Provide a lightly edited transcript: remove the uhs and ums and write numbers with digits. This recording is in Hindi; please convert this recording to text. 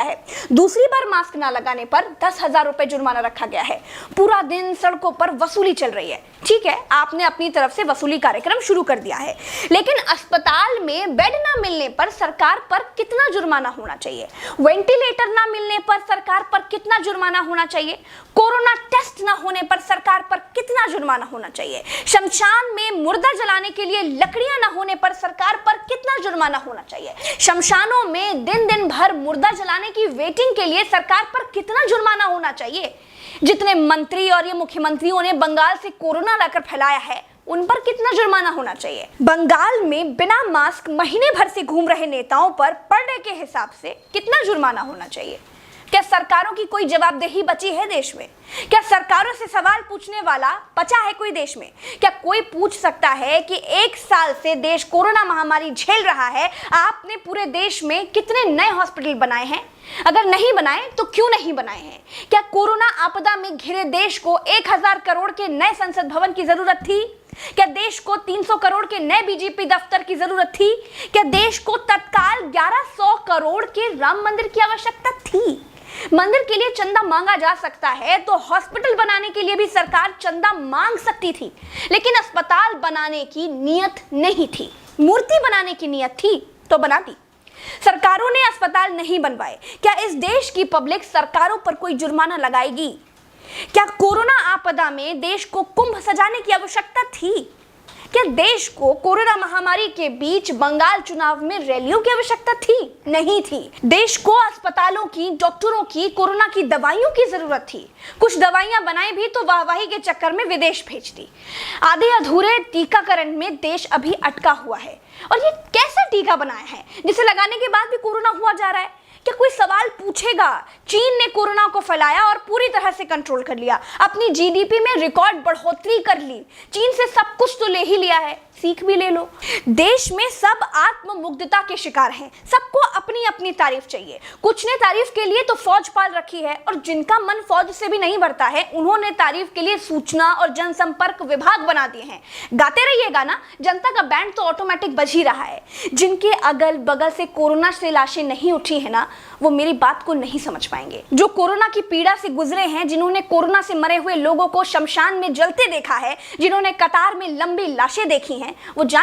है। दूसरी बार मास्क ना लगाने पर 10,000 रुपए जुर्माना रखा गया है। पूरा दिन सड़कों पर वसूली चल रही है। ठीक है, आपने अपनी तरफ से वसूली कार्यक्रम शुरू कर दिया है, लेकिन अस्पताल में बेड ना मिलने पर सरकार पर कितना जुर्माना होना चाहिए? वेंटिलेटर ना मिलने पर सरकार पर कितना जुर्माना होना चाहिए? कोरोना टेस्ट ना होने पर सरकार पर कितना जुर्माना होना चाहिए? शमशान में मुर्दा जलाने के लिए लकड़ियां ना होने पर सरकार पर कितना जुर्माना होना चाहिए? शमशानों में दिन दिन भर मुर्दा जलाने की वेटिंग के लिए सरकार पर कितना जुर्माना होना चाहिए? जितने मंत्री और ये मुख्यमंत्रियों ने बंगाल से कोरोना लाकर फैलाया है, उन पर कितना जुर्माना होना चाहिए? बंगाल में बिना मास्क महीने भर से घूम रहे नेताओं पर पर डे के हिसाब से कितना जुर्माना होना चाहिए? क्या सरकारों की कोई जवाबदेही बची है देश में? क्या सरकारों से सवाल पूछने वाला बचा है कोई देश में? क्या कोई पूछ सकता है कि 1 साल से देश कोरोना महामारी झेल रहा है, आपने पूरे देश में कितने नए हॉस्पिटल बनाए हैं? अगर नहीं बनाए तो क्यों नहीं बनाए हैं? क्या कोरोना आपदा में घिरे देश को 1000 करोड़ के नए संसद भवन की जरूरत थी? क्या देश को 300 करोड़ के नए बीजेपी दफ्तर की जरूरत थी? क्या देश को तत्काल 1100 करोड़ के राम मंदिर की आवश्यकता थी? मंदिर के लिए चंदा मांगा जा सकता है तो हॉस्पिटल बनाने के लिए भी सरकार चंदा मांग सकती थी, लेकिन अस्पताल बनाने की नीयत नहीं थी। मूर्ति बनाने की नीयत थी तो बना दी। सरकारों ने अस्पताल नहीं बनवाए। क्या इस देश की पब्लिक सरकारों पर कोई जुर्माना लगाएगी? क्या कोरोना आपदा में देश को कुंभ सजाने की आवश्यकता थी? क्या देश को कोरोना महामारी के बीच बंगाल चुनाव में रैलियों की आवश्यकता थी? नहीं थी। देश को अस्पतालों की, डॉक्टरों की, कोरोना की दवाइयों की जरूरत थी। कुछ दवाइयां बनाई भी तो वाहवाही के चक्कर में विदेश भेज दी। आधे अधूरे टीकाकरण में देश अभी अटका हुआ है। और ये कैसा टीका बनाया है जिसे लगाने के बाद भी कोरोना हुआ जा रहा है? क्या कोई सवाल पूछेगा? चीन ने कोरोना को फैलाया और पूरी तरह से कंट्रोल कर लिया। अपनी जीडीपी में रिकॉर्ड बढ़ोतरी कर ली। चीन से सब कुछ तो ले ही लिया है, सीख भी ले लो। देश में सब आत्ममुग्धता के शिकार हैं। सबको अपनी अपनी तारीफ चाहिए। कुछ ने तारीफ के लिए तो फौज पाल रखी है, और जिनका मन फौज से भी नहीं भरता है, उन्होंने तारीफ के लिए सूचना और जनसंपर्क विभाग बना दिए हैं। गाते रहिएगा ना, जनता का बैंड तो ऑटोमेटिक बज ही रहा है। जिनके अगल बगल से कोरोना से लाशें नहीं उठी है ना, वो मेरी बात को नहीं समझ पाएंगे। जो कोरोना की पीड़ा से गुजरे हैं, जिन्होंने कोरोना से मरे हुए लोगों को शमशान में जलते देखा है, जिन्होंने कतार में लंबी लाशें देखी हैं, वो